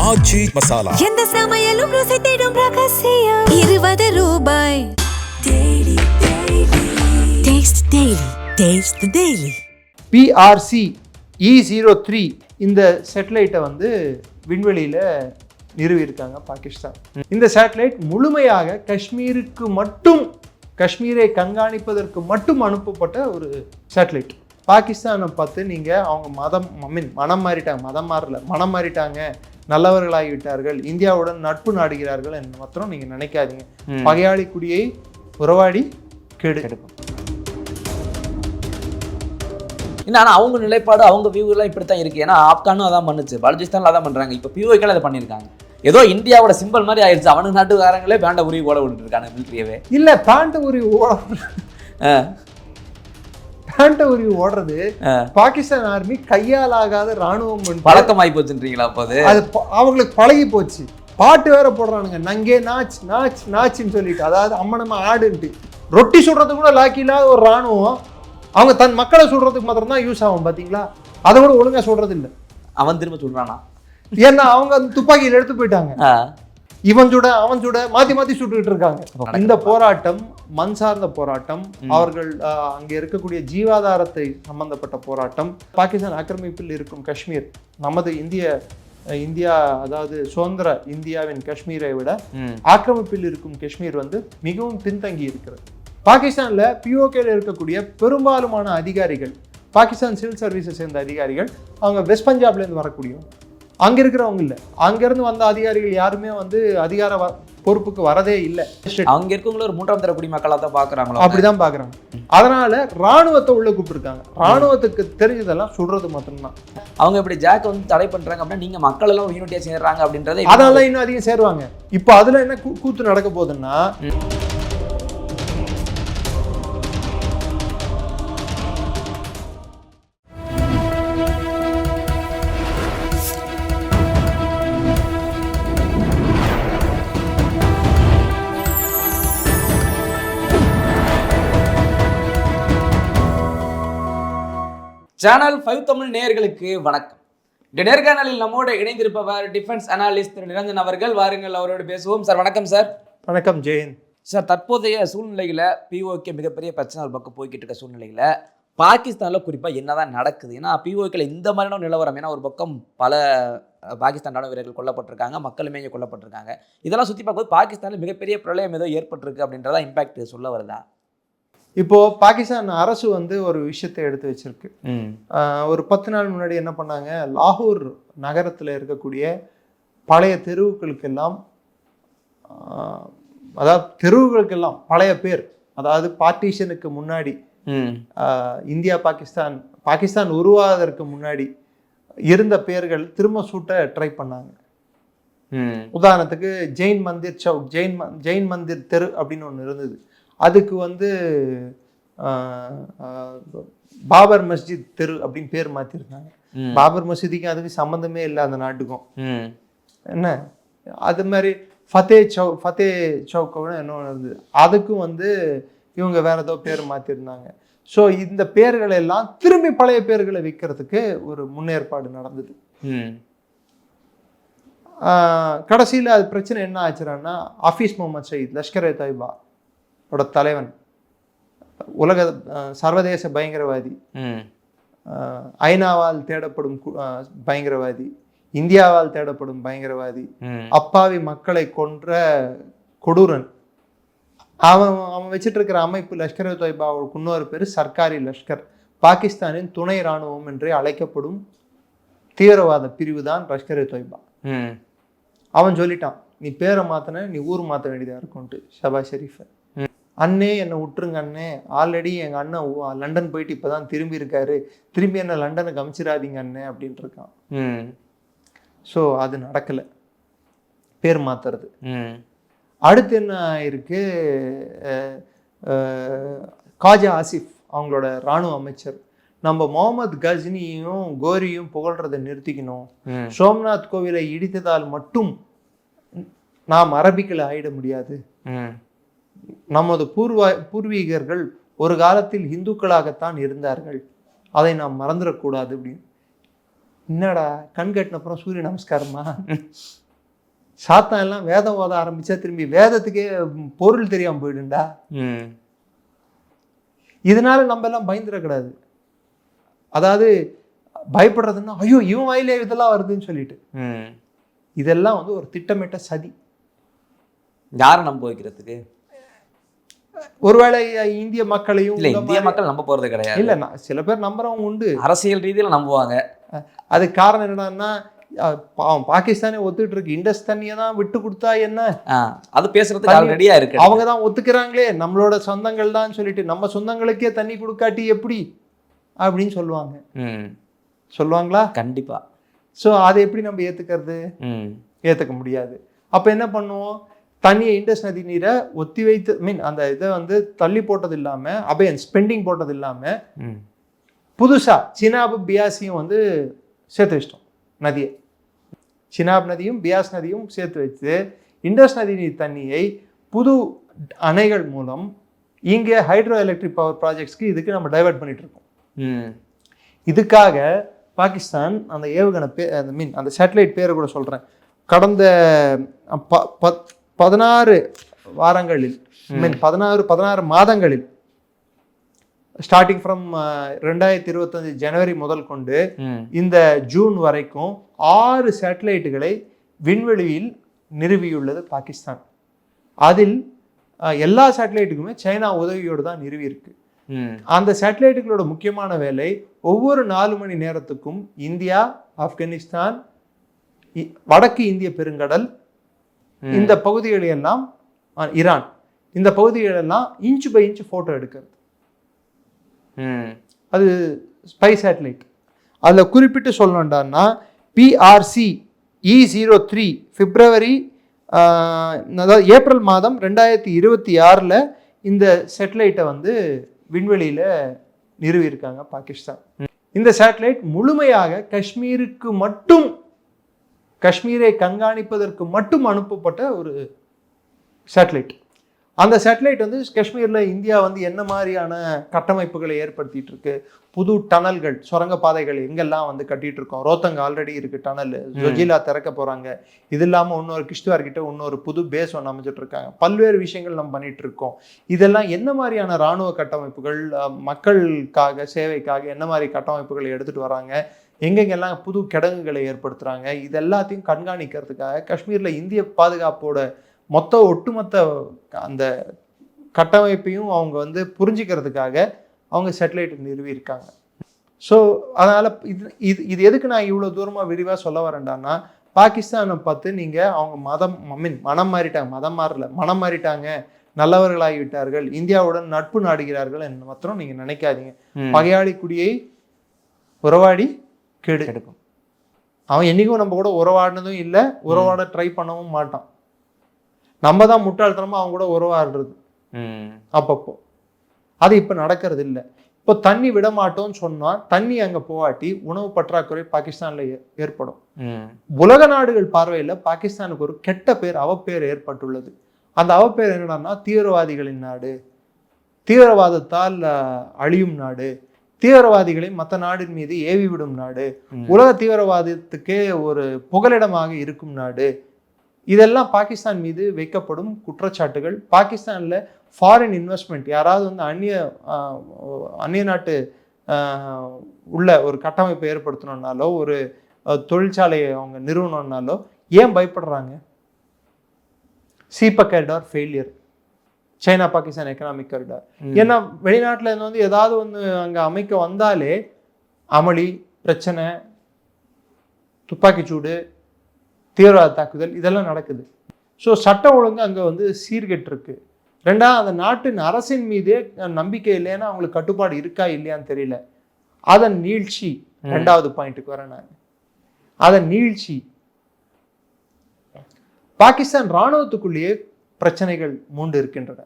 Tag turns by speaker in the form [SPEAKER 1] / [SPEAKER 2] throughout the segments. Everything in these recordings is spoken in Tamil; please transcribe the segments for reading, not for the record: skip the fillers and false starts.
[SPEAKER 1] ஆச்சி மசாலா.
[SPEAKER 2] எந்த சமையலும் ருசி தேடும் ரகசியம். 20 ரூபாய். Taste the daily.
[SPEAKER 3] PRC E03 இந்த சேட்டலைட்டை வந்து விண்வெளியில் நிறுவியிருக்காங்க பாகிஸ்தான். இந்த சேட்டலைட் முழுமையாக காஷ்மீரை கண்காணிப்பதற்கு மட்டும் அனுப்பப்பட்ட ஒரு சேட்டலைட். பாகிஸ்தானை பார்த்து நீங்கள் அவங்க மனம் மாறிட்டாங்க, நல்லவர்களாகிவிட்டார்கள், இந்தியாவுடன் நட்பு நாடுகிறார்கள் என்று மாத்திரம் நீங்கள் நினைக்காதீங்க. பகையாளி குடியை உறவாடி கெடுக்கும்.
[SPEAKER 4] இல்லை, ஆனால் அவங்க நிலைப்பாடு, அவங்க வியூலாம் இப்படி தான் இருக்குது. ஏன்னா ஆப்கானும் அதான் பண்ணுச்சு, பலுச்சிஸ்தானில் அதான் பண்ணுறாங்க, இப்போ பிஓக்கள் அதை பண்ணியிருக்காங்க. ஏதோ இந்தியாவோட சிம்பிள் மாதிரி ஆயிடுச்சு. அவனுக்கு நாட்டுக்காரங்களே பேண்ட உருவி ஓட விட்டுட்டு இருக்காங்க மிலிட்ரியவே. இல்லை, பேண்ட
[SPEAKER 3] உருவி ஓடுறது பாகிஸ்தான் ஆர்மி கையால் ஆகாத ராணுவம்
[SPEAKER 4] பழக்கமாகி போச்சுன்றீங்களா? அப்போ அது
[SPEAKER 3] அவங்களுக்கு பழகி போச்சு. பாட்டு வேற போடுறானுங்க, நங்கே நாச் நாச் நாச்சுன்னு சொல்லிட்டு. அதாவது அம்மனம்மா ஆடுன்ட்டு ரொட்டி சுடுறது கூட லாக்கி இல்லாத ஒரு ராணுவம் அவங்க தன் மக்களை சுடுறதுக்கு மாத்திரம் தான் யூஸ் ஆகும். பார்த்தீங்களா? அதை கூட ஒழுங்கா சொல்றது இல்லை.
[SPEAKER 4] அவன் திரும்ப சொல்றானா?
[SPEAKER 3] ஏன்னா அவங்க துப்பாக்கியில் எடுத்து போயிட்டாங்க. இவன் சுட அவன் சுட மாத்தி சுட்டுக்கிட்டு இருக்காங்க. இந்த போராட்டம் மண் சார்ந்த போராட்டம், அவர்கள் அங்கே இருக்கக்கூடிய ஜீவாதாரத்தை சம்பந்தப்பட்ட போராட்டம். பாகிஸ்தான் ஆக்கிரமிப்பில் இருக்கும் காஷ்மீர், நமது இந்தியா அதாவது சுதந்திர இந்தியாவின் காஷ்மீரை விட ஆக்கிரமிப்பில் இருக்கும் காஷ்மீர் வந்து மிகவும் பின்தங்கி இருக்கிறது. பாகிஸ்தான்ல பிஓகேல இருக்கக்கூடிய பெரும்பாலுமான அதிகாரிகள் பாகிஸ்தான் சிவில் சர்வீஸை சேர்ந்த அதிகாரிகள், அவங்க வெஸ்ட் பஞ்சாப்ல இருந்து வரக்கூடியவங்க. அங்க இருக்கிறவங்க இல்லை, அங்கிருந்து வந்த அதிகாரிகள் யாருமே வந்து அதிகார பொறுப்புக்கு வரதே இல்லை.
[SPEAKER 4] அங்க இருக்கவங்கள ஒரு மூன்றாம் தர குடிமக்களாக தான் பாக்குறாங்களோ,
[SPEAKER 3] அப்படிதான் பாக்குறாங்க. அதனால ராணுவத்தை உள்ள கூப்பிட்டுருக்காங்க. ராணுவத்துக்கு தெரிஞ்சதெல்லாம் சொல்றது மட்டும்தான்.
[SPEAKER 4] அவங்க இப்படி ஜாக் வந்து தடை பண்றாங்க அப்படின்னா நீங்க மக்கள் எல்லாம் யூனிட்டியா சேர்றாங்க அப்படின்றத,
[SPEAKER 3] அதனால இன்னும் அதிகம் சேருவாங்க. இப்போ அதுல என்ன கூத்து நடக்க போகுதுன்னா,
[SPEAKER 4] சேனல் 5 தமிழ் நேயர்களுக்கு வணக்கம். இந்த நேர்காணலில் நம்மோட இணைந்திருப்பவர் டிஃபென்ஸ் அனாலிஸ்ட் திரு நிரஞ்சன் அவர்கள். வாருங்கள், அவரோடு பேசுவோம். சார் வணக்கம். சார்
[SPEAKER 3] வணக்கம். ஜெயன்
[SPEAKER 4] சார், தற்போதைய சூழ்நிலையில் பிஓகே மிகப்பெரிய பிரச்சனை ஒரு பக்கம் போய்கிட்டு இருக்க சூழ்நிலையில் பாகிஸ்தானில் குறிப்பாக என்னதான் நடக்குது? ஏன்னா பிஓகேல இந்த மாதிரியான நிலவரம், ஏன்னா ஒரு பக்கம் பல பாகிஸ்தான் ராணுவ வீரர்கள் கொல்லப்பட்டிருக்காங்க, மக்களுமே இங்கே கொல்லப்பட்டிருக்காங்க. இதெல்லாம் சுற்றி பார்க்கும்போது பாகிஸ்தானில் மிகப்பெரிய பிரளயம் ஏதோ ஏற்பட்டிருக்கு அப்படின்றதா இம்பாக்ட் சொல்ல வருதா?
[SPEAKER 3] இப்போ பாகிஸ்தான் அரசு வந்து ஒரு விஷயத்தை எடுத்து வச்சிருக்கு. ஒரு 10 நாள் முன்னாடி என்ன பண்ணாங்க, லாகூர் நகரத்தில் இருக்கக்கூடிய பழைய தெருவுகளுக்கெல்லாம், அதாவது தெருவுகளுக்கெல்லாம் பழைய பேர், அதாவது பார்ட்டிஷனுக்கு முன்னாடி இந்தியா பாகிஸ்தான் உருவாவதற்கு முன்னாடி இருந்த பேர்கள் திரும்ப சூட்ட ட்ரை பண்ணாங்க. உதாரணத்துக்கு ஜெயின் மந்திர் சவுக், ஜெயின் மந்திர் தெரு அப்படின்னு ஒன்று இருந்தது. அதுக்கு வந்து பாபர் மஸ்ஜித் தெரு அப்படின்னு பேர் மாற்றிருந்தாங்க. பாபர் மசூதிக்கும் அதுக்கு சம்மந்தமே இல்லை அந்த நாட்டுக்கும். என்ன அது மாதிரி ஃபத்தே சவுக் என்ன இருந்தது, அதுக்கும் வந்து இவங்க வேற ஏதோ பேர் மாற்றிருந்தாங்க. ஸோ இந்த பேர்களை எல்லாம் திரும்பி பழைய பேர்களை விற்கிறதுக்கு ஒரு முன்னேற்பாடு நடந்தது. கடைசியில் அது பிரச்சனை என்ன ஆச்சுன்னா, ஹஃபீஸ் முகமது சயீத், லஷ்கர் ஏ தொய்பா ஓட தலைவன், உலக சர்வதேச பயங்கரவாதி, ஐநாவால் தேடப்படும் பயங்கரவாதி, இந்தியாவால் தேடப்படும் பயங்கரவாதி, அப்பாவி மக்களை கொன்ற கொடூரன். அவன் வச்சிட்டு இருக்கிற அமைப்பு லஷ்கர் ஏ தொய்பாவுக்கு இன்னொரு பேர் சர்க்காரி லஷ்கர், பாகிஸ்தானின் துணை இராணுவம் என்றே அழைக்கப்படும் தீவிரவாத பிரிவு தான் லஷ்கர் ஏ தொய்பா. அவன் சொல்லிட்டான், நீ பேரை மாத்தின நீ ஊர் மாற்ற வேண்டியதாக இருக்கும்ட்டு. ஷபாஸ் ஷெரீஃப், அண்ணே என்னை விட்டுருங்க அண்ணே, ஆல்ரெடி எங்கள் அண்ணன் லண்டன் போயிட்டு இப்போ தான் திரும்பி இருக்காரு, திரும்பி என்ன லண்டனுக்கு அமிச்சிடாதீங்க அண்ணே அப்படின்ட்டு இருக்கான். ஸோ அது நடக்கலை, பேர் மாத்துறது. அடுத்து என்ன இருக்கு, காஜா ஆசிஃப் அவங்களோட இராணுவ அமைச்சர், நம்ம முகமது கஜ்னியும் கோரியும் புகழ்றதை நிறுத்திக்கணும், சோம்நாத் கோவிலை இடித்ததால் மட்டும் நாம் அரபிக்கில் ஆயிட முடியாது, நமது பூர்வீகர்கள் ஒரு காலத்தில் இந்துக்களாகத்தான் இருந்தார்கள், அதை நாம் மறந்துடக்கூடாது அப்படின்னு. என்னடா கண் கட்டின அப்புறம் சூரிய நமஸ்காரமா? சாத்தான் எல்லாம் வேதம் ஓத ஆரம்பிச்சா திரும்பி வேதத்துக்கே பொருள் தெரியாம போயிடுண்டா. இதனால நம்ம எல்லாம் பயந்துடக்கூடாது. அதாவது பயப்படுறதுன்னா ஐயோ இவன் வாயிலே இதெல்லாம் வருதுன்னு சொல்லிட்டு. இதெல்லாம் வந்து ஒரு திட்டமிட்ட சதி.
[SPEAKER 4] யாரை நம்ப வைக்கிறதுக்கு?
[SPEAKER 3] ஒருவேளை இந்திய மக்களையும்
[SPEAKER 4] இல்ல, இந்திய மக்கள் நம்ப போறது கிடையாது.
[SPEAKER 3] இல்ல, சில பேர் நம்புறவங்க உண்டு,
[SPEAKER 4] அரசியல் ரீதியில நம்புவாங்க.
[SPEAKER 3] அது காரணம் என்னன்னா பாகிஸ்தானே ஒத்துக்கிட்டு இருக்கு. இண்டஸ் தண்ணியை தான் விட்டு கொடுத்தா என்ன,
[SPEAKER 4] அது பேசுறதுக்கு ஆல்ரெடியா இருக்கு.
[SPEAKER 3] அவங்க தான் ஒத்துக்கிறாங்களே நம்மளோட சொந்தங்கள் தான் சொல்லிட்டு, நம்ம சொந்தங்களுக்கே தண்ணி கொடுக்காட்டி எப்படி அப்படின்னு சொல்லுவாங்களா?
[SPEAKER 4] கண்டிப்பா.
[SPEAKER 3] ஸோ அதை எப்படி நம்ம ஏத்துக்கிறது? ஏத்துக்க முடியாது. அப்ப என்ன பண்ணுவோம்? தண்ணியை இண்டஸ் நதி நீரை ஒத்தி வைத்து அந்த இதை வந்து தள்ளி போட்டது இல்லாம அபயன் ஸ்பெண்டிங் போட்டது இல்லாம புதுசா சினாப் பியாஸையும் வந்து சேர்த்து வச்சிட்டோம். நதியை சினாப் நதியும் பியாஸ் நதியும் சேர்த்து வச்சு இண்டஸ் நதி நீர் தண்ணியை புது அணைகள் மூலம் இங்கே ஹைட்ரோ எலக்ட்ரிக் பவர் ப்ராஜெக்ட்ஸ்க்கு இதுக்கு நம்ம டைவர்ட் பண்ணிட்டு இருக்கோம். இதுக்காக பாகிஸ்தான் அந்த ஏவுகணை அந்த சேட்டலைட் பேரை கூட சொல்றேன், கடந்த 16 வாரங்களில் 16 மாதங்களில் ஸ்டார்டிங் ஃப்ரம் 2025 ஜனவரி முதல் கொண்டு இந்த ஜூன் வரைக்கும் 6 சேட்டலைட்டுகளை விண்வெளியில் நிறுவியுள்ளது பாகிஸ்தான். அதில் எல்லா சேட்டலைட்டுக்குமே சைனா உதவியோடு தான் நிறுவி இருக்கு. அந்த சேட்டலைட்டுகளோட முக்கியமான வேலை ஒவ்வொரு 4 மணி நேரத்துக்கும் இந்தியா, ஆப்கானிஸ்தான், வடக்கு இந்திய பெருங்கடல், இந்த பகுதிகளெல்லாம் ஈரான், இந்த பகுதிகளெல்லாம் இன்ச் பை இன்ச் போட்டோ எடுக்கிறது. அது ஸ்பை சேட்டலைட். அதில் குறிப்பிட்டு சொல்லணும்டான்னா PRC E03 பிப்ரவரி அதாவது ஏப்ரல் மாதம் 2026 இந்த சேட்டலைட்டை வந்து விண்வெளியில் நிறுவியிருக்காங்க பாகிஸ்தான். இந்த சேட்டலைட் முழுமையாக காஷ்மீரை கண்காணிப்பதற்கு மட்டும் அனுப்பப்பட்ட ஒரு சேட்டலைட். அந்த சேட்டலைட் வந்து காஷ்மீரில் இந்தியா வந்து என்ன மாதிரியான கட்டமைப்புகளை ஏற்படுத்திட்டு இருக்கு, புது டனல்கள், சுரங்க பாதைகள் எங்கெல்லாம் வந்து கட்டிட்டு இருக்கோம். ரோத்தங் ஆல்ரெடி இருக்கு டனல், ஜொஜிலா திறக்க போறாங்க. இது இல்லாமல் இன்னொரு கிஷ்ட்வார் கிட்ட இன்னொரு புது பேஸ் ஒன்று அமைச்சிட்டு இருக்காங்க. பல்வேறு விஷயங்கள் நம்ம பண்ணிட்டு இருக்கோம். இதெல்லாம் என்ன மாதிரியான இராணுவ கட்டமைப்புகள், மக்களுக்காக சேவைக்காக என்ன மாதிரி கட்டமைப்புகளை எடுத்துட்டு வராங்க, எங்கெங்கெல்லாம் புது கிடங்குகளை ஏற்படுத்துறாங்க, இது எல்லாத்தையும் கண்காணிக்கிறதுக்காக காஷ்மீர்ல இந்திய பாதுகாப்போட ஒட்டுமொத்த அந்த கட்டமைப்பையும் அவங்க வந்து புரிஞ்சுக்கிறதுக்காக அவங்க சேட்டலைட் நிறுவி இருக்காங்க. ஸோ அதனால இது எதுக்கு நான் இவ்வளோ தூரமாக விரிவாக சொல்ல வரேன்டான்னா, பாகிஸ்தானை பார்த்து நீங்கள் அவங்க மனம் மாறிட்டாங்க, நல்லவர்களாகிவிட்டார்கள், இந்தியாவுடன் நட்பு நாடுகிறார்கள் என்று மாத்திரம் நீங்கள் நினைக்காதீங்க. பகையாளி குடியை உறவாடி கெடுக்கும். அவன் என்னைக்கும் நம்ம கூட உறவாடினதும் இல்லை, உறவாட ட்ரை பண்ணவும் மாட்டான். நம்ம தான் முட்டாள்தனமா அவங்க கூட உறவாடுறது அப்பப்போ. அது இப்ப நடக்கிறது இல்லை. இப்போ தண்ணி விட மாட்டோம்னு சொன்னா தண்ணி அங்க போகாட்டி உணவு பற்றாக்குறை பாகிஸ்தான்ல ஏற்படும். உலக நாடுகள் பார்வையில பாகிஸ்தானுக்கு ஒரு கெட்ட பேர், அவப்பேர் ஏற்பட்டுள்ளது. அந்த அவப்பேர் என்னன்னா தீவிரவாதிகளின் நாடு, தீவிரவாதத்தால் அழியும் நாடு, தீவிரவாதிகளை மற்ற நாடின் மீது ஏவி விடும் நாடு, உலக தீவிரவாதத்துக்கே ஒரு புகலிடமாக இருக்கும் நாடு. இதெல்லாம் பாகிஸ்தான் மீது வைக்கப்படும் குற்றச்சாட்டுகள். பாகிஸ்தான்ல ஃபாரின் இன்வெஸ்ட்மெண்ட், யாராவது வந்து அந்நிய நாட்டு உள்ள ஒரு கட்டமைப்பை ஏற்படுத்தணும்னாலோ ஒரு தொழிற்சாலையை அவங்க நிறுவனம்னாலோ ஏன் பயப்படுறாங்க? Seebeck corridor failure, China Pakistan economic corridor. ஏன்னா வெளிநாட்டுல இருந்து வந்து ஏதாவது ஒன்று அங்க அமைக்க வந்தாலே அமளி, பிரச்சனை, துப்பாக்கிச்சூடு, தீவிரவாத தாக்குதல் இதெல்லாம் நடக்குது. ஸோ சட்டம் ஒழுங்கு அங்கே வந்து சீர்கெட்டு இருக்கு. ரெண்டாவது, அந்த நாட்டின் அரசின் மீதே நம்பிக்கை இல்லைன்னா அவங்களுக்கு கட்டுப்பாடு இருக்கா இல்லையான்னு தெரியல. அதன் நீட்சி, ரெண்டாவது பாயிண்ட்டுக்கு வரேன் நான். அதன் நீட்சி, பாகிஸ்தான் இராணுவத்துக்குள்ளேயே பிரச்சனைகள் மூண்டு இருக்கின்றன.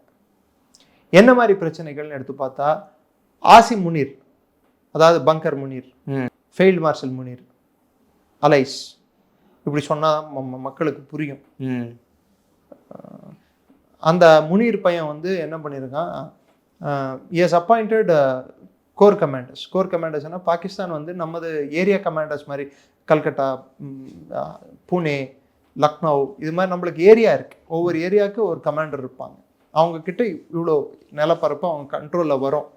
[SPEAKER 3] என்ன மாதிரி பிரச்சனைகள்னு எடுத்து பார்த்தா, ஆசிம் முனீர், அதாவது bunker Munir, field marshal Munir, alias, இப்படி சொன்னா மக்களுக்கு புரியும். அந்த முனீர் பையன் வந்து என்ன பண்ணியிருக்கான், இஸ் அப்பாயிண்டட் கோர் கமாண்டர்ஸ்னா பாகிஸ்தான் வந்து நமது ஏரியா கமாண்டர்ஸ் மாதிரி கல்கட்டா, புனே, லக்னோ இது மாதிரி நம்மளுக்கு ஏரியா இருக்குது. ஒவ்வொரு ஏரியாவுக்கு ஒரு கமாண்டர் இருப்பாங்க. அவங்கக்கிட்ட இவ்வளோ நிலப்பரப்பு அவங்க கண்ட்ரோலில் வரும்.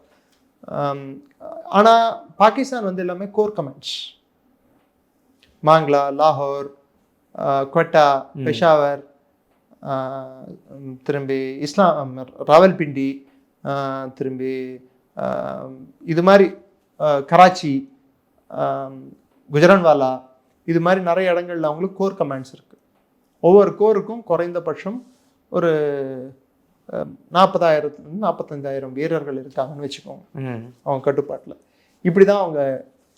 [SPEAKER 3] ஆனால் பாகிஸ்தான் வந்து எல்லாமே கோர் கமாண்ட்ஸ். மாங்லா, லாகூர், குவெட்டா, பெஷாவர், திரும்பி ராவல்பிண்டி, திரும்பி இது மாதிரி கராச்சி, குஜரான்வாலா, இது மாதிரி நிறைய இடங்கள்ல அவங்களுக்கு கோர் கமாண்ட்ஸ் இருக்குது. ஒவ்வொரு கோருக்கும் குறைந்தபட்சம் ஒரு 40,000 45,000 வீரர்கள் இருக்காங்கன்னு வச்சுக்கோங்க அவங்க கட்டுப்பாட்டில். இப்படி தான் அவங்க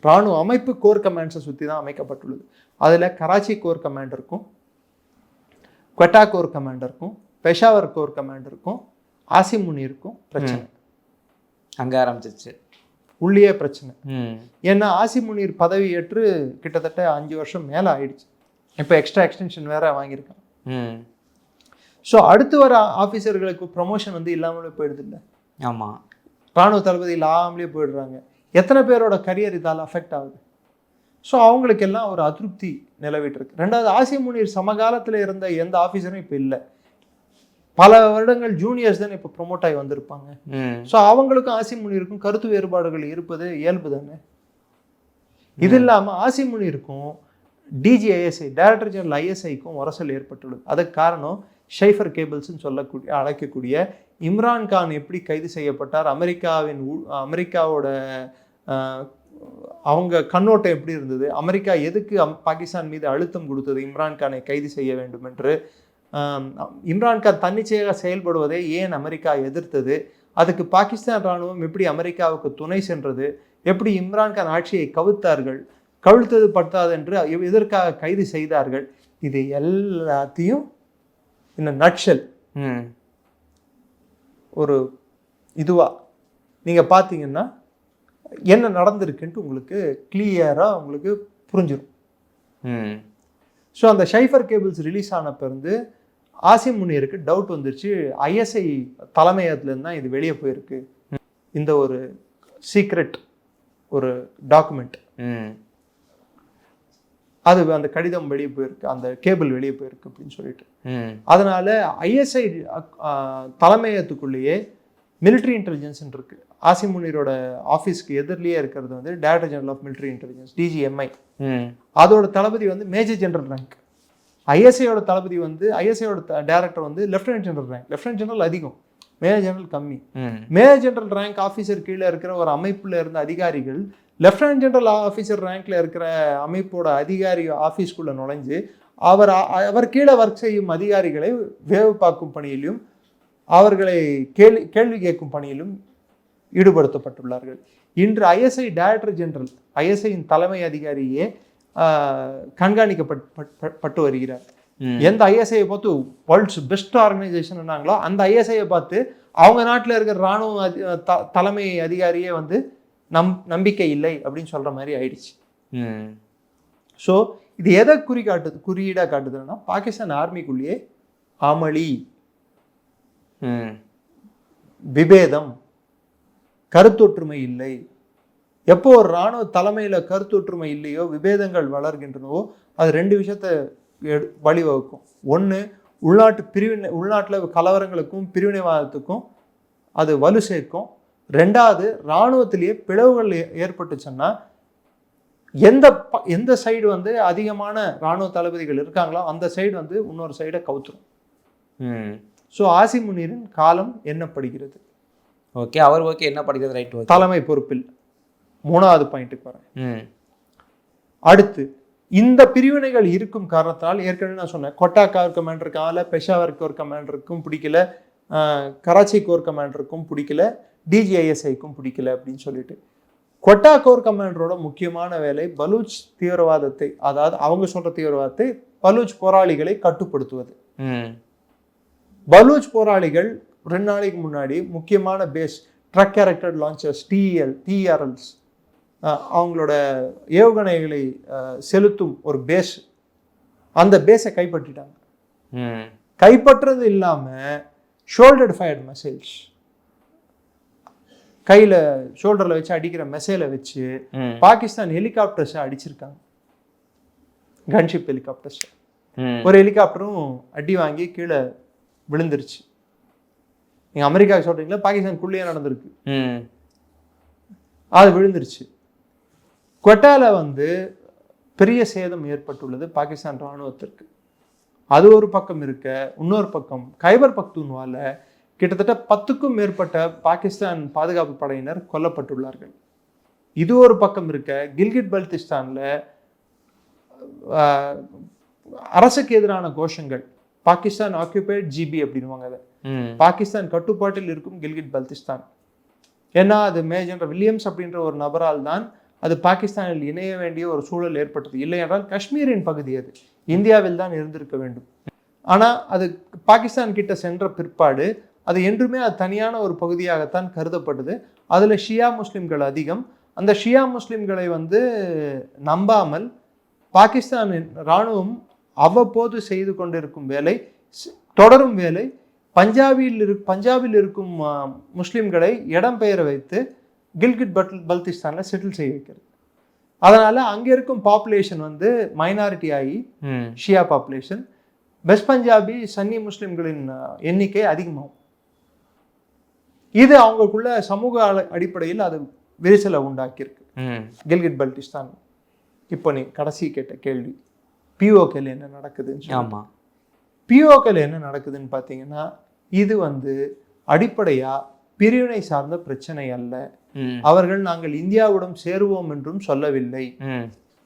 [SPEAKER 3] இராணுவ அமைப்பு கோர் கமாண்ட்ஸை சுற்றி தான் அமைக்கப்பட்டுள்ளது. அதில் கராச்சி கோர் கமாண்டருக்கும், குவெட்டா கோர் கமாண்டருக்கும், பெஷாவர் கோர் கமாண்டருக்கும், ஆசிம் முனீருக்கும் பிரச்சனை.
[SPEAKER 4] அங்கே ஆரம்பிச்சிச்சு
[SPEAKER 3] உள்ளே பிரச்சனை. ஏன்னா ஆசிம் முனீர் பதவி ஏற்று கிட்டத்தட்ட 5 வருஷம் மேலே ஆயிடுச்சு. இப்போ எக்ஸ்ட்ரா எக்ஸ்டென்ஷன் வேற வாங்கியிருக்காங்க. ஸோ அடுத்து வர ஆஃபீஸர்களுக்கு ப்ரொமோஷன் வந்து இல்லாமலே போயிடுது இல்லை.
[SPEAKER 4] ஆமாம்,
[SPEAKER 3] இராணுவ தளபதி இல்லாமலே போயிடுறாங்க. எத்தனை பேரோட கரியர் இதால் அஃபெக்ட் ஆகுது. ஸோ அவங்களுக்கெல்லாம் ஒரு அதிருப்தி நிலவிட்டு இருக்கு. ரெண்டாவது, ஆசிம் முனீர் சமகாலத்தில் இருந்த எந்த ஆஃபீஸரும் இப்போ இல்லை. பல வருடங்கள் ஜூனியர்ஸ் தான் இப்போ ப்ரொமோட் ஆகி வந்திருப்பாங்க. ஸோ அவங்களுக்கும் ஆசிம் முனீருக்கும் கருத்து வேறுபாடுகள் இருப்பது இயல்பு தானே. இது இல்லாமல் ஆசிம் முனீருக்கும் டிஜிஐஎஸ்ஐ, டைரக்டர் ஜெனரல் ஐஎஸ்ஐக்கும் உரசல் ஏற்பட்டுள்ளது. அதுக்கு காரணம் ஷைஃபர் கேபிள்ஸ்ன்னு அழைக்கக்கூடிய இம்ரான் கான் எப்படி கைது செய்யப்பட்டார், அமெரிக்காவோட அவங்க கண்ணோட்டம் எப்படி இருந்தது, அமெரிக்கா எதுக்கு பாகிஸ்தான் மீது அழுத்தம் கொடுத்தது இம்ரான் கானை கைது செய்ய வேண்டும் என்று, இம்ரான் கான் தன்னிச்சையாக செயல்படுவதை ஏன் அமெரிக்கா எதிர்த்தது, அதுக்கு பாகிஸ்தான் இராணுவம் எப்படி அமெரிக்காவுக்கு துணை சென்றது, எப்படி இம்ரான் கான் ஆட்சியை கவிழ்த்தது பட்டாது என்று எதற்காக கைது செய்தார்கள், இது எல்லாத்தையும் இந்த நட்ஷல் ஒரு இதுவா நீங்கள் பார்த்தீங்கன்னா என்ன நடந்திருக்குன்ட்டு உங்களுக்கு கிளியராக உங்களுக்கு புரிஞ்சிடும். ஸோ அந்த ஷைஃபர் கேபிள்ஸ் ரிலீஸ் ஆனப்போ இருந்து ஆசிம் முனீருக்கு டவுட் வந்துருச்சு, ஐஎஸ்ஐ தலைமையகத்துலேருந்து தான் இது வெளியே போயிருக்கு, இந்த ஒரு சீக்ரெட் ஒரு டாக்குமெண்ட், அது அந்த கடிதம் வெளியே போயிருக்கு, அந்த கேபிள் வெளியே போயிருக்கு அப்படின்னு சொல்லிட்டு. அதனால ஐஎஸ்ஐ தலைமையகத்துக்குள்ளேயே மிலிட்ரி இன்டெலிஜென்ஸ் இருக்கு. ஆசிம் முனீரோட ஆஃபீஸ்க்கு எதிரிலேயே இருக்கிறது வந்து director general of military intelligence, DGMI. அதோட தளபதி வந்து மேஜர் ஜெனரல் ரேங்க். ஐஎஸ்ஐயோட தளபதி வந்து ஐஎஸ்ஐயோட டைரக்டர் வந்து lieutenant general rank. Lieutenant general அதிகம், மேஜர் ஜெனரல் கம்மி. மேஜர் ஜெனரல் ரேங்க் ஆஃபீஸர் கீழே இருக்கிற ஒரு அமைப்புல இருந்த அதிகாரிகள் லெஃப்டினன்ட் ஜெனரல் ஆஃபீஸர் ரேங்க்ல இருக்கிற அமைப்போட அதிகாரி ஆஃபீஸ்க்குள்ள நுழைஞ்சு அவர் கீழே ஒர்க் செய்யும் அதிகாரிகளை வேவு பார்க்கும் பணியிலும் அவர்களை கேள்வி கேட்கும் பணியிலும் ஈடுபடுத்தப்பட்டுள்ளார்கள். இன்று ஐஎஸ்ஐ டைரக்டர் ஜெனரல், ஐஎஸ்ஐயின் தலைமை அதிகாரியே கண்காணிக்கப்பட்டு வருகிறார். எந்த ஐஎஸ்ஐயை பார்த்து வேர்ல்ட்ஸ் பெஸ்ட் ஆர்கனைசேஷன்னாங்களோ அந்த ஐஎஸ்ஐயை பார்த்து அவங்க நாட்டில் இருக்கிற இராணுவ தலைமை அதிகாரியே வந்து நம்பிக்கை இல்லை அப்படின்னு சொல்ற மாதிரி ஆயிடுச்சு. ஸோ இது எதை குறியீடாக காட்டுதுன்னா பாகிஸ்தான் ஆர்மிக்குள்ளேயே அமளி, விபேதம், கருத்தொற்றுமை இல்லை. எப்போ ஒரு இராணுவ தலைமையில கருத்தொற்றுமை இல்லையோ, விபேதங்கள் வளர்கின்றனவோ, அது 2 விஷயத்தை வழிவகுக்கும். ஒன்று, உள்நாட்டில் கலவரங்களுக்கும் பிரிவினைவாதத்துக்கும் அது வலு சேர்க்கும். 2வது, இராணுவத்திலேயே பிளவுகள் ஏற்பட்டுச்சுன்னா எந்த சைடு வந்து அதிகமான இராணுவ தளபதிகள் இருக்காங்களோ அந்த சைடு வந்து இன்னொரு சைடை கவுத்துரும். ஸோ ஆசிம் முனீரின் காலம் எண்ணப்படுகிறது.
[SPEAKER 4] ஓகே, அவர் ஓகே என்னப்படுகிறது, ரைட்.
[SPEAKER 3] தலைமை பொறுப்பில் 3வது பாயிண்ட்டுக்கு வரேன். அடுத்து, இந்த பிரிவினைகள் இருக்கும் காரணத்தால் ஏற்கனவே நான் சொன்னேன், கொட்டா கோர் கமாண்டருக்கால, பெஷாவர் கோர் கமாண்டருக்கும் பிடிக்கல, கராச்சி கோர் கமாண்டருக்கும் பிடிக்கல, டிஜிஐஎஸ்ஐக்கும் பிடிக்கல அப்படின்னு சொல்லிட்டு. கொட்டா கோர் கமாண்டரோட முக்கியமான வேலை பலூச் தீவிரவாதத்தை, அதாவது அவங்க சொல்ற தீவிரவாதத்தை பலூச் போராளிகளை கட்டுப்படுத்துவது. பலூச் போராளிகள் 2 நாளைக்கு முன்னாடி முக்கியமான பேஸ் ட்ரக் கேரக்டர் லான்ச்சர்ஸ், டிஆர்எல்ஸ், அவங்களோட ஏவுகணைகளை செலுத்தும் ஒரு பேஸ், அந்த பேஸை கைப்பற்றிட்டாங்க. கைப்பற்றது இல்லாம ஷோல்டர் ஃபயர்ட் மிசைல்ஸ், கையில் ஷோல்டரில் வச்சு அடிக்கிற மெசைலை வச்சு பாகிஸ்தான் ஹெலிகாப்டர்ஸை அடிச்சிருக்காங்க, கன்ஷிப் ஹெலிகாப்டர்ஸ். ஒரு ஹெலிகாப்டரும் அடி வாங்கி கீழே விழுந்துருச்சு. நீங்கள் அமெரிக்காவுக்கு சொல்கிறீங்களா, பாகிஸ்தானுக்குள்ளேயே நடந்திருக்கு, அது விழுந்துருச்சு. குவெட்டால பெரிய சேதம் ஏற்பட்டுள்ளது பாகிஸ்தான் இராணுவத்திற்கு. அது ஒரு பக்கம் இருக்க, இன்னொரு பக்கம் கைபர் பக்தூன்வால கிட்டத்தட்ட 10க்கும் மேற்பட்ட பாகிஸ்தான் பாதுகாப்பு படையினர் கொல்லப்பட்டுள்ளார்கள். இது ஒரு பக்கம் இருக்க, கில்கிட் பல்திஸ்தான்ல அரசுக்கு எதிரான கோஷங்கள், பாகிஸ்தான் ஆக்கியூபைட் ஜிபி அப்படின்வாங்க, அதை பாகிஸ்தான் கட்டுப்பாட்டில் இருக்கும் கில்கிட் பல்திஸ்தான். ஏன்னா அது மேஜர் வில்லியம்ஸ் அப்படின்ற ஒரு நபரால் தான் அது பாகிஸ்தானில் இணைய வேண்டிய ஒரு சூழல் ஏற்பட்டது. இல்லை என்றால் காஷ்மீரின் பகுதி அது இந்தியாவில் தான் இருந்திருக்க வேண்டும். ஆனால் அது பாகிஸ்தான் கிட்ட சென்ற பிற்பாடு அது என்றுமே அது தனியான ஒரு பகுதியாகத்தான் கருதப்பட்டது. அதில் ஷியா முஸ்லிம்கள் அதிகம். அந்த ஷியா முஸ்லிம்களை நம்பாமல் பாகிஸ்தானின் இராணுவம் அவ்வப்போது செய்து கொண்டிருக்கும் வேலை, தொடரும் வேலை, பஞ்சாபில் இருக்கும் முஸ்லிம்களை இடம்பெயர வைத்து கில்கிட் பல்திஸ்தானில் செட்டில் செய்ய வைக்கிறது. அதனால அங்கே இருக்கும் பாப்புலேஷன் மைனாரிட்டி ஆகி ஷியா பாப்புலேஷன், வெஸ்ட் பஞ்சாபி சன்னி முஸ்லிம்களின் எண்ணிக்கை அதிகமாகும். இது அவங்களுக்குள்ள சமூக அடிப்படையில் அது விரிசலை உண்டாக்கியிருக்கு கில்கிட் பல்திஸ்தான். இப்போ நீ கடைசி கேட்ட கேள்வி, பிஓகேல என்ன நடக்குதுன்னு. ஆமாம், பிஓகேல என்ன நடக்குதுன்னு பார்த்தீங்கன்னா, இது அடிப்படையா பிரிவினை சார்ந்த பிரச்சனை அல்ல. அவர்கள் நாங்கள் இந்தியாவுடன் சேருவோம் என்றும் சொல்லவில்லை.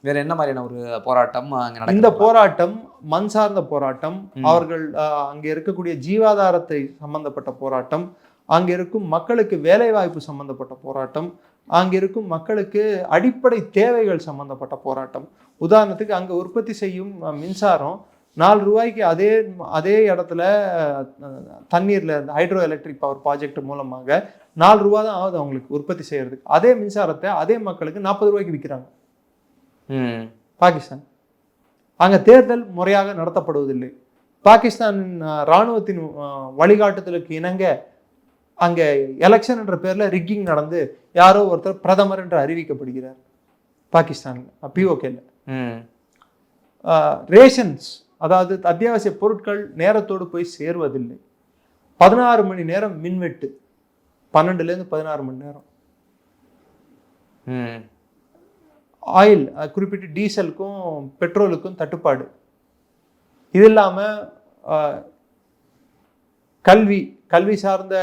[SPEAKER 4] வேற என்ன மாதிரியான ஒரு போராட்டம்?
[SPEAKER 3] இந்த போராட்டம் மண் சார்ந்த போராட்டம், அவர்கள் அங்கே இருக்கக்கூடிய ஜீவாதாரத்தை சம்பந்தப்பட்ட போராட்டம், அங்கே இருக்கும் மக்களுக்கு வேலை வாய்ப்பு சம்பந்தப்பட்ட போராட்டம், அங்கே இருக்கும் மக்களுக்கு அடிப்படை தேவைகள் சம்பந்தப்பட்ட போராட்டம். உதாரணத்துக்கு அங்கே உற்பத்தி செய்யும் மின்சாரம் 4 ரூபாய்க்கு அதே இடத்துல தண்ணீரில் ஹைட்ரோ எலக்ட்ரிக் பவர் ப்ராஜெக்ட் மூலமாக 4 ரூபா தான் ஆகுது அவங்களுக்கு உற்பத்தி செய்யறதுக்கு. அதே மின்சாரத்தை அதே மக்களுக்கு 40 ரூபாய்க்கு விற்கிறாங்க பாகிஸ்தான். அங்கே தேர்தல் முறையாக நடத்தப்படுவதில்லை. பாகிஸ்தானின் இராணுவத்தின் வழிகாட்டுதலுக்கு இணங்க அங்கே எலெக்ஷன் என்ற பேரில் ரிக்கிங் நடந்து யாரோ ஒருத்தர் பிரதமர் என்று அறிவிக்கப்படுகிறார் பாகிஸ்தானில். பிஓகேல ரேஷன்ஸ், அதாவது அத்தியாவசிய பொருட்கள் நேரத்தோடு போய் சேருவதில்லை. 16 மணி நேரம் மின்வெட்டு, 12லேருந்து 16 மணி நேரம். ஆயில், குறிப்பிட்டு டீசலுக்கும் பெட்ரோலுக்கும் தட்டுப்பாடு. இது இல்லாமல் கல்வி சார்ந்த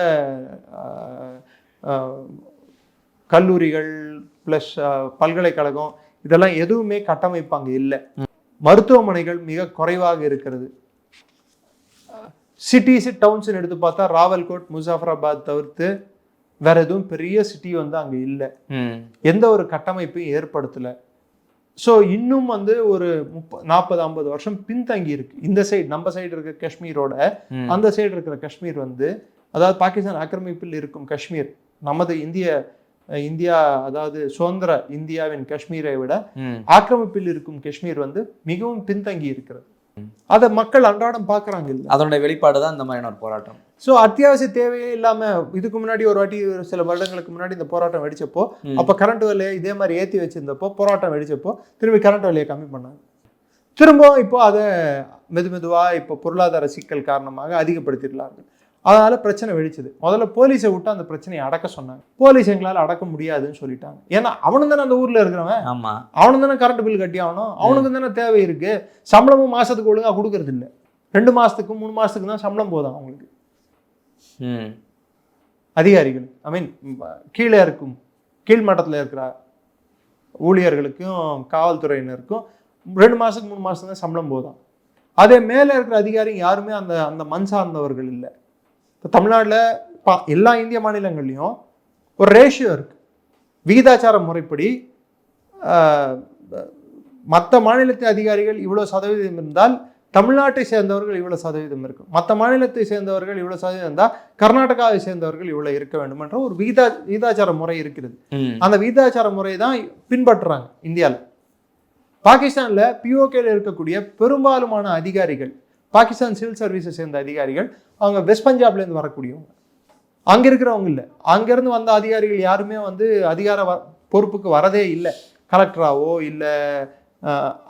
[SPEAKER 3] கல்லூரிகள் ப்ளஸ் பல்கலைக்கழகம் இதெல்லாம் எதுவுமே கட்டமைப்பு அங்கே இல்லை. மருத்துவமனைகள் மிக குறைவாக இருக்கிறது. சிட்டிஸ் டவுன்ஸ் எடுத்து பார்த்தா ராவல்கோட், முசாஃபராபாத் தவிர்த்து வேற எதுவும் பெரிய சிட்டி அங்கே இல்லை. எந்த ஒரு கட்டமைப்பையும் ஏற்படுத்தலை. ஸோ இன்னும் ஒரு 40-50 வருஷம் பின்தங்கி இருக்கு. இந்த சைடு, நம்ம சைடு இருக்கிற காஷ்மீரோட அந்த சைடு இருக்கிற காஷ்மீர் அதாவது பாகிஸ்தான் ஆக்கிரமிப்பில் இருக்கும் காஷ்மீர், நமது இந்தியா அதாவது சுதந்திர இந்தியாவின் காஷ்மீரை விட ஆக்கிரமிப்பில் இருக்கும் காஷ்மீர் மிகவும் பின்தங்கி இருக்கிறது. அதை மக்கள் அன்றாடம் பார்க்குறாங்க. இல்லை,
[SPEAKER 4] அதனுடைய வெளிப்பாடு தான் இந்த மாதிரியான ஒரு போராட்டம்.
[SPEAKER 3] ஸோ அத்தியாவசிய தேவையே இல்லாமல் இதுக்கு முன்னாடி ஒரு வாட்டி சில வருடங்களுக்கு முன்னாடி இந்த போராட்டம் வெடிச்சப்போ, அப்போ கரண்ட் விலையை இதே மாதிரி ஏற்றி வச்சிருந்தப்போ போராட்டம் வெடிச்சப்போ திரும்பி கரண்ட் விலையை கம்மி பண்ணாங்க. திரும்பவும் இப்போ அதை மெதுவாக இப்போ பொருளாதார சிக்கல் காரணமாக அதிகப்படுத்திடலாங்க. அதனால பிரச்சனை வெடிச்சது. முதல்ல போலீஸை விட்டு அந்த பிரச்சனையை அடக்க சொன்னாங்க. போலீஸ் எங்களால் அடக்க முடியாதுன்னு சொல்லிட்டாங்க. ஏன்னா அவனு தானே அந்த ஊர்ல இருக்கிறவன், அவனு தானே கரண்ட் பில் கட்டி ஆகணும், அவனுக்கு தானே தேவை இருக்கு. சம்பளமும் மாசத்துக்கு ஒழுங்கா கொடுக்கறது இல்லை. 2 மாசத்துக்கு 3 மாசத்துக்கு தான் சம்பளம் போதும் அவங்களுக்கு. அதிகாரிகள், கீழே இருக்கும் கீழ்மட்டத்தில் இருக்கிற ஊழியர்களுக்கும் காவல்துறையினருக்கும் 2 மாசத்துக்கு 3 மாசத்துக்கு தான் சம்பளம் போதும். அதே மேலே இருக்கிற அதிகாரிங்க யாருமே அந்த மண் சார்ந்தவர்கள் இல்லை. இப்போ தமிழ்நாட்டில் எல்லா இந்திய மாநிலங்கள்லையும் ஒரு ரேஷியோ இருக்கு. விகிதாச்சார முறைப்படி மற்ற மாநிலத்து அதிகாரிகள் இவ்வளோ சதவீதம் இருந்தால் தமிழ்நாட்டை சேர்ந்தவர்கள் இவ்வளோ சதவீதம் இருக்கும், மற்ற மாநிலத்தை சேர்ந்தவர்கள் இவ்வளோ சதவீதம் இருந்தால் கர்நாடகாவை சேர்ந்தவர்கள் இவ்வளோ இருக்க வேண்டும் என்ற ஒரு விகிதாச்சார முறை இருக்கிறது. அந்த விகிதாச்சார முறை தான் பின்பற்றுறாங்க இந்தியாவில். பாகிஸ்தானில் பிஓகேல இருக்கக்கூடிய பெரும்பாலுமான அதிகாரிகள், பாகிஸ்தான் சிவில் சர்வீஸை சேர்ந்த அதிகாரிகள், அவங்க வெஸ்ட் பஞ்சாப்லேருந்து வரக்கூடியவங்க. அங்க இருக்கிறவங்க இல்லை. அங்கிருந்து வந்த அதிகாரிகள் யாருமே வந்து பொறுப்புக்கு வரதே இல்லை. கலெக்டராவோ இல்ல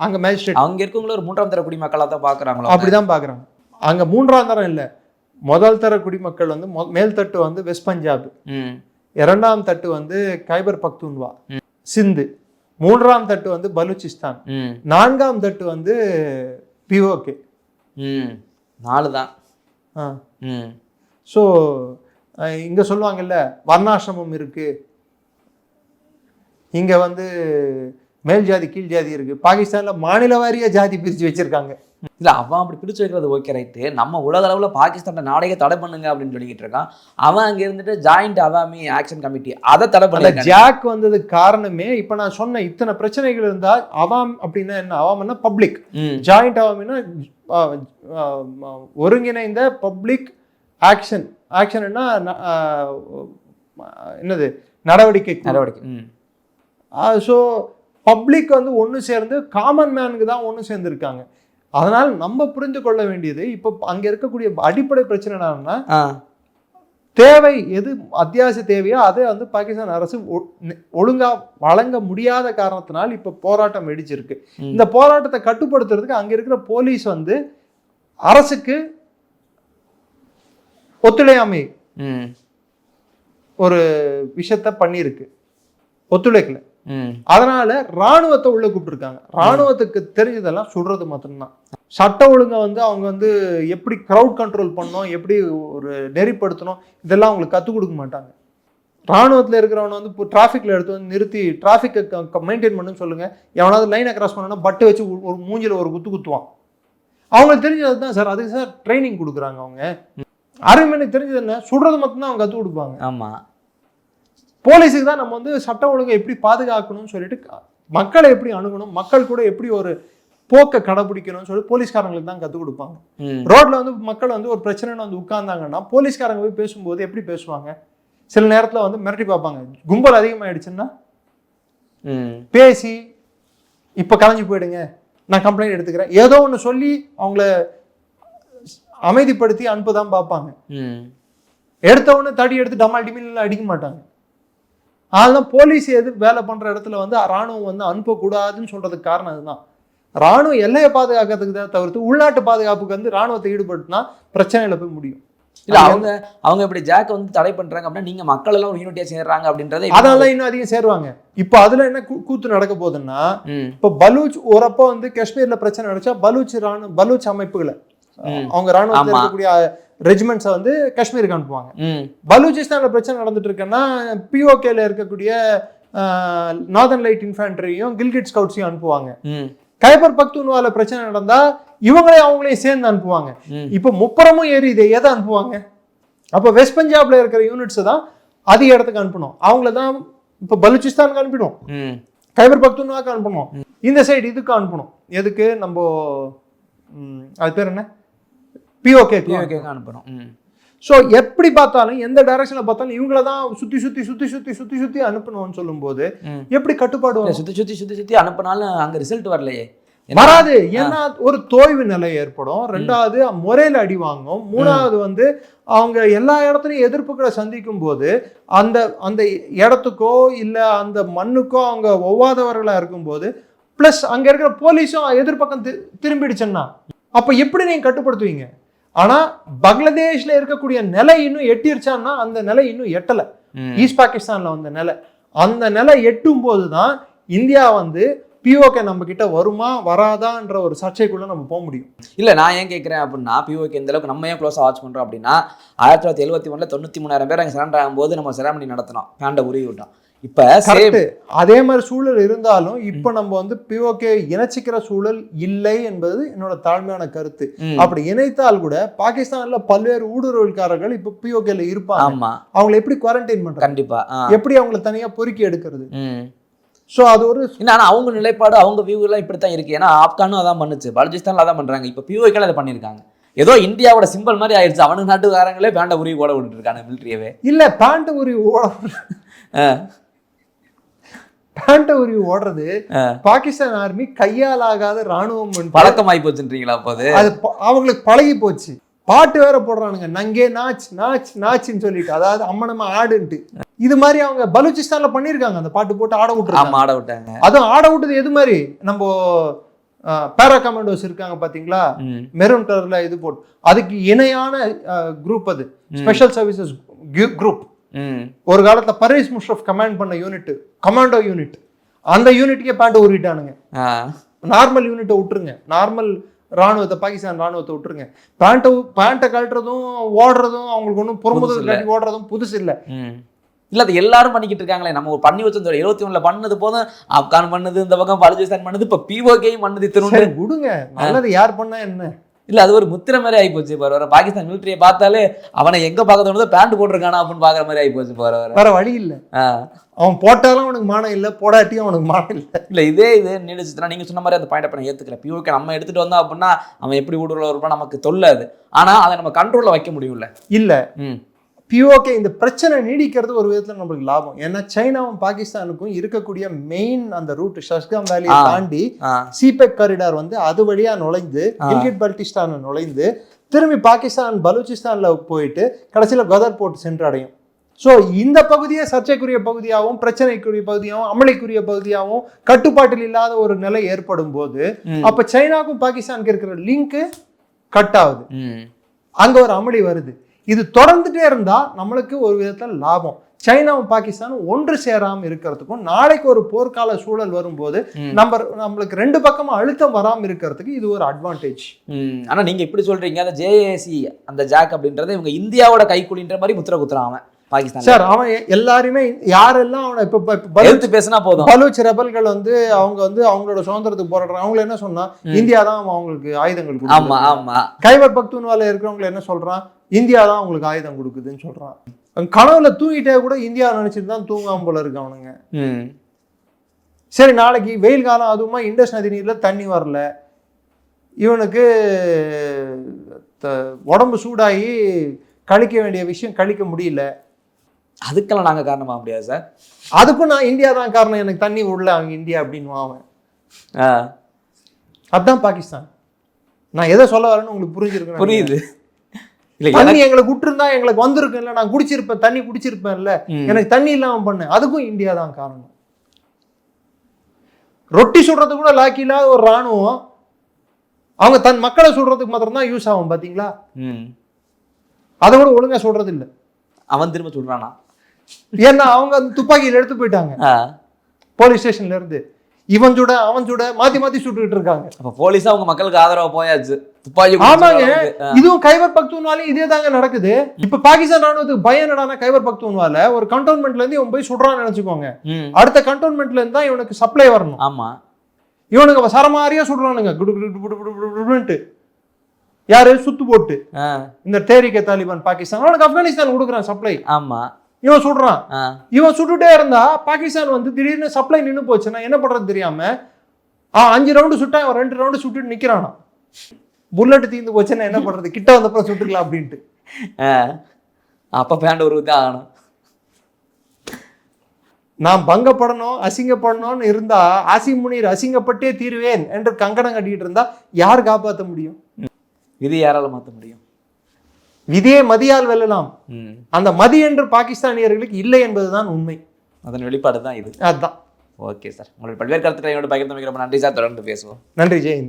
[SPEAKER 3] அங்க மேஜிஸ்ட்ரேட்,
[SPEAKER 4] அங்க இருக்கவங்கள ஒரு 3ஆம் தர குடிமக்களா தான் பாக்குறாங்களோ?
[SPEAKER 3] அப்படிதான் பாக்குறாங்க. அங்க 3ஆம் தரம் இல்லை, முதல் தர குடிமக்கள் வந்து மேல்தட்டு வந்து வெஸ்ட் பஞ்சாப், 2ஆம் தட்டு வந்து கைபர் பக்துன்வா சிந்து, 3ஆம் தட்டு வந்து பலூச்சிஸ்தான், 4ஆம் தட்டு வந்து பிஓகே.
[SPEAKER 4] 4 தான்.
[SPEAKER 3] ஸோ இங்க சொல்லுவாங்கல்ல வர்ணாசிரமம் இருக்கு, இங்க வந்து மேல் ஜாதி கீழ் ஜாதி இருக்கு. பாகிஸ்தான்ல மாநில வாரிய ஜாதி பிரிச்சு வச்சிருக்காங்க.
[SPEAKER 4] இல்ல அவன் அப்படி பிரிச்சு வைக்கிறது ஓகே ரைட்டு. நம்ம உலக அளவுல பாகிஸ்தான நாடே தடை பண்ணுங்க அப்படின்னு சொல்லிக்கிட்டு இருக்கான். அவன் அங்க இருந்துட்டு ஜாயிண்ட் அவாமி ஆக்ஷன் கமிட்டி அதை தடை பண்ணல.
[SPEAKER 3] ஜாக் வந்ததுக்கு காரணமே இப்ப நான் சொன்ன இத்தனை பிரச்சனைகள் இருந்தா, அவாம் அப்படின்னா என்ன, அவாம்னா பப்ளிக், ஜாயிண்ட் அவாமின்னா ஒருங்கிணைந்த பப்ளிக் ஆக்ஷன். ஆக்ஷன்னா என்னது, நடவடிக்கை. ஸோ பப்ளிக் வந்து ஒன்று சேர்ந்து காமன் மேனுக்கு தான் ஒன்று சேர்ந்துருக்காங்க. அதனால் நம்ம புரிந்து கொள்ள வேண்டியது, இப்போ அங்கே இருக்கக்கூடிய அடிப்படை பிரச்சனை என்னன்னா, தேவை எது அத்தியாவசிய தேவையோ அதை வந்து பாகிஸ்தான் அரசு ஒழுங்கா வழங்க முடியாத காரணத்தினால் இப்போ போராட்டம் வெடிச்சிருக்கு. இந்த போராட்டத்தை கட்டுப்படுத்துறதுக்கு அங்கே இருக்கிற போலீஸ் வந்து அரசுக்கு ஒத்துழையாமை ஒரு விஷயத்த பண்ணியிருக்கு, ஒத்துழைக்கல. அதனால ராணுவத்தை உள்ள கூப்பிட்டுருக்காங்க. ராணுவத்துக்கு தெரிஞ்சதெல்லாம் சுடுறது மட்டும்தான். சட்ட ஒழுங்கை வந்து அவங்க வந்து எப்படி கிரவுட் கண்ட்ரோல் பண்ணணும், எப்படி ஒரு நெறிப்படுத்தணும், இதெல்லாம் அவங்களுக்கு கற்றுக் கொடுக்க மாட்டாங்க. ராணுவத்தில் இருக்கிறவனை வந்து இப்போ டிராஃபிக்கில் எடுத்து வந்து நிறுத்தி டிராஃபிக்கை மெயின்டைன் பண்ணுன்னு சொல்லுங்க, எவனாவது லைனை கிராஸ் பண்ணனா பட்டு வச்சு ஒரு மூஞ்சில் ஒரு குத்துவான். அவங்களுக்கு தெரிஞ்சது தான் சார், அதுக்கு சார் ட்ரைனிங் கொடுக்குறாங்க. அவங்க அருமைக்கு தெரிஞ்சது என்ன, சுடுறது மட்டும்தான் அவங்க கற்றுக் கொடுப்பாங்க.
[SPEAKER 4] ஆமாம்,
[SPEAKER 3] போலீஸுக்கு தான் நம்ம வந்து சட்ட ஒழுங்கை எப்படி பாதுகாக்கணும்னு சொல்லிட்டு, மக்களை எப்படி அணுகணும், மக்கள் கூட எப்படி ஒரு போக்கை கடைபிடிக்கணும்னு சொல்லி போலீஸ்காரங்களுக்கு தான் கற்றுக் கொடுப்பாங்க. ரோட்ல வந்து மக்கள் வந்து ஒரு பிரச்சனைன்னு வந்து உட்கார்ந்தாங்கன்னா போலீஸ்காரங்க போய் பேசும்போது எப்படி பேசுவாங்க, சில நேரத்தில் வந்து மிரட்டி பார்ப்பாங்க. கும்பல் அதிகமாயிடுச்சுன்னா பேசி இப்போ கலைஞ்சு போயிடுங்க, நான் கம்ப்ளைண்ட் எடுத்துக்கிறேன், ஏதோ ஒன்று சொல்லி அவங்கள அமைதிப்படுத்தி அனுப்பதான் பார்ப்பாங்க. எடுத்த உடனே தடி எடுத்து டமால் டிமில் அடிக்க மாட்டாங்க. அதனால போலீஸ் எது வேலை பண்ற இடத்துல வந்து ராணுவம் வந்து அனுப்பக்கூடாதுன்னு சொல்றதுக்கு காரணம் அதுதான். ராணுவம் எல்லையை பாதுகாக்கிறதுக்கு தான் தவிர்த்து உள்நாட்டு பாதுகாப்புக்கு வந்து ராணுவத்தை ஈடுபடுத்தினா பிரச்சனையில போய் முடியும்.
[SPEAKER 4] இல்ல அவங்க இப்படி ஜாக்க வந்து தடை பண்றாங்க அப்படின்னா நீங்க மக்கள் எல்லாம் ஒரு யூனிட்டியா சேர்றாங்க அப்படின்றத,
[SPEAKER 3] அதெல்லாம் இன்னும் அதிகம் சேருவாங்க. இப்போ அதுல என்ன கூத்து நடக்க போகுதுன்னா, இப்போ பலூச் ஒரப்போ வந்து காஷ்மீர்ல பிரச்சனை நடச்சா பலூச் அமைப்புகளை அவங்க ராணுவத்தில் இருக்கக்கூடிய ரெஜிமெண்ட்ஸை வந்து காஷ்மீருக்கு அனுப்புவாங்க. பலூச்சிஸ்தான்ல பிரச்சனை நடந்துட்டு இருக்குன்னா பிஓகேல இருக்கக்கூடிய நார்தர்ன் லைட் இன்ஃபேண்ட்ரியும் கில்கிட் ஸ்கவுட்ஸையும் அனுப்புவாங்க. கைபர் பக்துன்வால பிரச்சனை நடந்தா அவங்களையும் சேர்ந்து அனுப்புவாங்க. இப்ப முப்புறமும் ஏறி இதை எதை அனுப்புவாங்க, அப்ப வெஸ்ட் பஞ்சாப்ல இருக்கிற யூனிட்ஸ் தான் அதிக இடத்துக்கு அனுப்பணும். அவங்கள தான் இப்ப பலூச்சிஸ்தானுக்கு அனுப்பிடும், கைபர் பக்துன்வாக்கு அனுப்பணும், இந்த சைடு இதுக்கு அனுப்பணும். எதுக்கு, நம்ம அது பேர் என்ன, பிஓகே அனுப்பணும். ஸோ எப்படி பார்த்தாலும் எந்த டைரக்ஷன்ல பார்த்தாலும் இவங்கள தான் சுத்தி அனுப்பணும்னு சொல்லும்போது எப்படி கட்டுப்பாடு,
[SPEAKER 4] சுத்தி அனுப்பினாலும் அங்க ரிசல்ட் வரலையே,
[SPEAKER 3] வராது. ஏன்னா ஒரு தோய்வு நிலை ஏற்படும், ரெண்டாவது முறையில அடி வாங்கும், மூணாவது வந்து அவங்க எல்லா இடத்துலையும் எதிர்ப்புகளை சந்திக்கும் போது அந்த அந்த இடத்துக்கோ இல்லை அந்த மண்ணுக்கோ அவங்க ஒவ்வாதவர்களா இருக்கும்போது, பிளஸ் அங்க இருக்கிற போலீஸும் எதிர்பக்கம் திரும்பிடுச்சுன்னா அப்ப எப்படி நீங்க கட்டுப்படுத்துவீங்க? ஆனா பங்களாதேஷ்ல இருக்கக்கூடிய நிலை இன்னும் எட்டிருச்சான்னா அந்த நிலை இன்னும் எட்டல. ஈஸ்ட் பாகிஸ்தான்ல வந்த நிலை, அந்த நிலை எட்டும் போதுதான் இந்தியா வந்து பிஓகே நம்ம கிட்ட வருமா வராதான்ற ஒரு சர்ச்சைக்குள்ள நம்ம போக முடியும்.
[SPEAKER 4] இல்ல நான் ஏன் கேட்கிறேன் அப்படின்னா, பிஓகே இந்த அளவுக்கு நம்ம ஏன் க்ளோஸா வாட்ச் பண்றோம் அப்படின்னா, 1971 93,000 பேர் அங்கே சரண்டர் ஆகும்போது நம்ம செரமனி நடத்தினோம், பேண்டை உருவி விட்டோம். இப்ப
[SPEAKER 3] அதே மாதிரி சூழல் இருந்தாலும் இப்ப நம்ம வந்து பிஓகே இணைச்சிக்கிற சூழல் இல்லை என்பது என்னோட தாழ்மையான கருத்து. அப்படி இணைத்தால் கூட பாகிஸ்தான்ல பல்வேறு ஊடுருவல்காரர்கள் இப்ப பிஓகேல இருப்பாங்க. அவங்களை எப்படி குவாரண்டைன் பண்றாங்க, கண்டிப்பா எப்படி அவங்களை தனியா பொறுக்கி எடுக்கிறது. சோ அது ஒரு
[SPEAKER 4] ஆனா அவங்க நிலைப்பாடு, அவங்க வியூ எல்லாம் இப்படித்தான் இருக்கு. ஏன்னா ஆப்கானும் அதான் பண்ணுச்சு, பலுச்சிஸ்தான்ல அதான் பண்றாங்க, இப்ப பிஓகே அதை பண்ணிருக்காங்க. ஏதோ இந்தியாவோட சிம்பிள் மாதிரி ஆயிடுச்சு. அவனுக்கு நாட்டுக்காரங்களே பேண்ட உருவி ஓட விட்டுட்டு இருக்காங்க மிலிட்டரியவே.
[SPEAKER 3] இல்ல பேண்ட உருவி ஓடுறது பாகிஸ்தான் ஆர்மி கையால் ஆகாத ராணுவம்
[SPEAKER 4] பழக்கமாயி போச்சுன்றீங்களா? அப்போது
[SPEAKER 3] அது அவங்களுக்கு பழகி போச்சு. பாட்டு வேற போடுறானுங்க, நங்கே நாச் நாச் நாச்சுன்னு சொல்லிட்டு, அதாவது அம்மனம்மா ஆடுன்ட்டு. இது மாதிரி அவங்க பலூச்சிஸ்தான்ல பண்ணியிருக்காங்க, அந்த பாட்டு போட்டு ஆட விட்டுருக்காங்க.
[SPEAKER 4] ஆட விட்டாங்க.
[SPEAKER 3] அதுவும் ஆட விட்டது எது மாதிரி, நம்ம பேரா கமாண்டோஸ் இருக்காங்க பாத்தீங்களா, மெரூன் கலர்ல இது போட்டு, அதுக்கு இணையான குரூப் அது, ஸ்பெஷல் சர்வீசஸ் குரூப். ஒரு காலத்துல பர்வேஸ் முஷரஃப் கமாண்ட் பண்ண யூனிட், கமாண்டோ யூனிட், அந்த யூனிட்டுக்கே பேண்ட் ஊறிட்டானுங்க. நார்மல் யூனிட்டை விட்டுருங்க, நார்மல் ராணுவத்தை, பாகிஸ்தான் ராணுவத்தை விட்டுருங்க, பேண்ட்டை கழட்டுறதும் ஓடுறதும் அவங்களுக்கு ஒன்றும் புறமுதல் கட்டி ஓடுறதும் புதுசு இல்லை.
[SPEAKER 4] இல்ல அது எல்லாரும் பண்ணிக்கிட்டு இருக்காங்களே. நம்ம பண்ணி வச்சிருந்தோம் 71 பண்ணது போதும், ஆப்கான் பண்ணது, இந்த பக்கம் பலுச்சிஸ்தான் பண்ணது, இப்ப POK பண்ணது. திரும்ப
[SPEAKER 3] விடுங்க, நல்லது யார் பண்ணா என்ன.
[SPEAKER 4] இல்ல அது ஒரு முத்திரை மாதிரி ஆகி போச்சு. வர பாகிஸ்தான் மிலிட்டரியை பார்த்தாலே அவனை எங்க பார்க்க தோணுதோ பேண்ட் போட்டிருக்கானா அப்படின்னு பாக்குற மாதிரி ஆகி போச்சு.
[SPEAKER 3] வேற வழி இல்ல, அவன் போட்டாலும் அவனுக்கு மானம் இல்லை, போடாட்டியும் அவனுக்கு மானம் இல்லை.
[SPEAKER 4] இல்லை இதே நீடிச்சுன்னா நீங்கள் சொன்ன மாதிரி அந்த பாயிண்ட் அப்போ நான் ஏற்றுக்கல. POK நம்ம எடுத்துகிட்டு வந்தோம் அப்படின்னா அவன் எப்படி ஊடுருவ இருப்பான் நமக்கு தொல்லாது. ஆனால் அதை நம்ம கண்ட்ரோலில் வைக்க முடியும்ல.
[SPEAKER 3] இல்லை, POK இந்த பிரச்சனை நீடிக்கிறது ஒரு விதத்தில் நம்மளுக்கு லாபம். ஏன்னா சைனாவும் பாகிஸ்தானுக்கும் இருக்கக்கூடிய மெயின் அந்த ரூட் ஷஷ்காம் வேலியை தாண்டி சிபெக் காரிடார் வந்து அது வழியா நுழைந்து கில்கிட் பல்டிஸ்தான் நுழைந்து திரும்பி பாகிஸ்தான் பலூச்சிஸ்தான்ல போயிட்டு கடைசியில கதர் போர்ட் சென்றடையும். ஸோ இந்த பகுதியை சர்ச்சைக்குரிய பகுதியாகவும் பிரச்சனைக்குரிய பகுதியாகவும் அமளிக்குரிய பகுதியாகவும் கட்டுப்பாட்டில் இல்லாத ஒரு நிலை ஏற்படும் போது அப்ப சைனாவுக்கும் பாகிஸ்தானுக்கு இருக்கிற லிங்க் கட் ஆகுது, அங்க ஒரு அமளி வருது. இது தொடர்ந்துட்டே இருந்தா நம்மளுக்கு ஒரு விதத்தில் லாபம். சைனாவும் பாகிஸ்தானும் ஒன்று சேராம இருக்கிறதுக்கும் நாளைக்கு ஒரு போர்க்கால சூழல் வரும்போது நம்மளுக்கு ரெண்டு பக்கமும் அழுத்தம் வராம இருக்கிறதுக்கு இது ஒரு அட்வான்டேஜ்.
[SPEAKER 4] ஆனா நீங்க இப்படி சொல்றீங்க, அந்த JAC அந்த ஜாக் அப்படின்றது இவங்க இந்தியாவோட கைக்குலின்ற மாதிரி முத்திர குத்துறான் பாகிஸ்தான்
[SPEAKER 3] சார். அவன் எல்லாருமே யாரெல்லாம் அவனை இப்ப பேசினா போதும், பலூச் ரெபல்கள் வந்து அவங்க வந்து அவங்களோட சுதந்திரத்துக்கு போராடுறாங்க. அவங்களை என்ன சொன்னா, இந்தியா தான் அவங்களுக்கு ஆயுதங்கள் கொடுக்குது. கைபர் பக்துன்வால இருக்கிறவங்களை என்ன சொல்றான், இந்தியா தான் அவங்களுக்கு ஆயுதம் கொடுக்குதுன்னு சொல்றான். கனவுல தூங்கிட்டே கூட இந்தியா நினைச்சிட்டு தான் தூங்காம போல இருக்கு அவனுங்க. சரி, நாளைக்கு வெயில் காலம், அதுவுமா இண்டஸ் நதி நீர்ல தண்ணி வரல, இவனுக்கு உடம்பு சூடாகி கழிக்க வேண்டிய விஷயம் கழிக்க முடியல,
[SPEAKER 4] அதுக்கெல்லாம் நாங்க காரணமா முடியாது சார்.
[SPEAKER 3] அதுக்கும் நான் இந்தியா தான் காரணம், எனக்கு தண்ணி விடல அவங்க இந்தியா அப்படின்னு அவன். அதுதான் பாகிஸ்தான். நான் எதை சொல்ல வரேன்னு உங்களுக்கு புரிஞ்சிருக்கு?
[SPEAKER 4] புரியுது.
[SPEAKER 3] தண்ணி எங்களுக்கு விட்டுருந்தா எங்களுக்கு வந்திருக்கு இல்ல, நான் குடிச்சிருப்பேன், தண்ணி குடிச்சிருப்பேன்ல, எனக்கு தண்ணி இல்லாம பண்ணேன், அதுக்கும் இந்தியா தான் காரணம். ரொட்டி சுடுறது கூட லாக்கி இல்லாத ஒரு ராணுவம் அவங்க தன் மக்களை சுடுறதுக்கு மாத்திரம் தான் யூஸ் ஆகும். பாத்தீங்களா, அதை கூட ஒழுங்கா சொல்றது இல்லை.
[SPEAKER 4] அவன் திரும்ப சொல்றானா,
[SPEAKER 3] ஏன்னா அவங்க அந்த துப்பாக்கியில எடுத்து போயிட்டாங்க போலீஸ் ஸ்டேஷன்ல இருந்து. இவன் சுட அவன் சுட மாத்தி மாத்தி சுட்டுக்கிட்டு இருக்காங்க.
[SPEAKER 4] அப்ப போலீஸா அவங்க மக்களுக்கு ஆதரவா போயாச்சு.
[SPEAKER 3] ஆமாங்க, இதுவும் கைபர் பக்துன்வாலையும் இதே தாங்க நடக்குது. இப்ப பாகிஸ்தான் ராணுவத்துக்கு பயம் என்னடானா, கைபர் பக்துன்வால ஒரு கண்டோன்மெண்ட்ல இருந்து இவன் போய் சுடுறான்னு நினைச்சுக்கோங்க, அடுத்த கண்டோன்மெண்ட்ல இருந்து தான் இவனுக்கு சப்ளை வரணும்.
[SPEAKER 4] ஆமா,
[SPEAKER 3] இவனுக்கு சரமாரியா சுடுறானுங்க. யாரு சுத்து போட்டு இந்த தேரிக்கை தாலிபான் பாகிஸ்தான் அவனுக்கு ஆப்கானிஸ்தான் கொடுக்குறான் சப்ளை.
[SPEAKER 4] ஆமா,
[SPEAKER 3] இவன் சுடுறான். இவன் சுட்டுட்டே இருந்தா பாகிஸ்தான் வந்து திடீர்னு சப்ளை நின்று போச்சுன்னா என்ன பண்றது தெரியாம 5 ரவுண்டு சுட்டா இவன் 2 ரவுண்டு சுட்டுட்டு நிக்கிறானா. புல்லட் தீர்ந்து போச்சுன்னா என்ன பண்றது, கிட்ட வந்தப்பறம் சுட்டுக்கலாம் அப்படின்ட்டு.
[SPEAKER 4] அப்ப பேண்ட் ஒரு தான் ஆகணும்.
[SPEAKER 3] நான் பங்கப்படணும் அசிங்கப்படணும்னு இருந்தா ஆசி முனீர் அசிங்கப்பட்டே தீருவேன் என்று கங்கணம் கட்டிட்டு இருந்தா யார் காப்பாற்ற முடியும்?
[SPEAKER 4] விதி யாரால மாற்ற முடியும்?
[SPEAKER 3] விதியை மதியால் வெல்லலாம். அந்த மதி என்று பாகிஸ்தானியர்களுக்கு இல்லை என்பதுதான் உண்மை.
[SPEAKER 4] அதன் வெளிப்பாடு தான் இது.
[SPEAKER 3] அதுதான்.
[SPEAKER 4] ஓகே சார், உங்களுடைய பல்வேறு கருத்துக்களை என்னோட பகிர்ந்து ரொம்ப நன்றி சார். தொடர்ந்து பேசுவோம்.
[SPEAKER 3] நன்றி, ஜெயின்.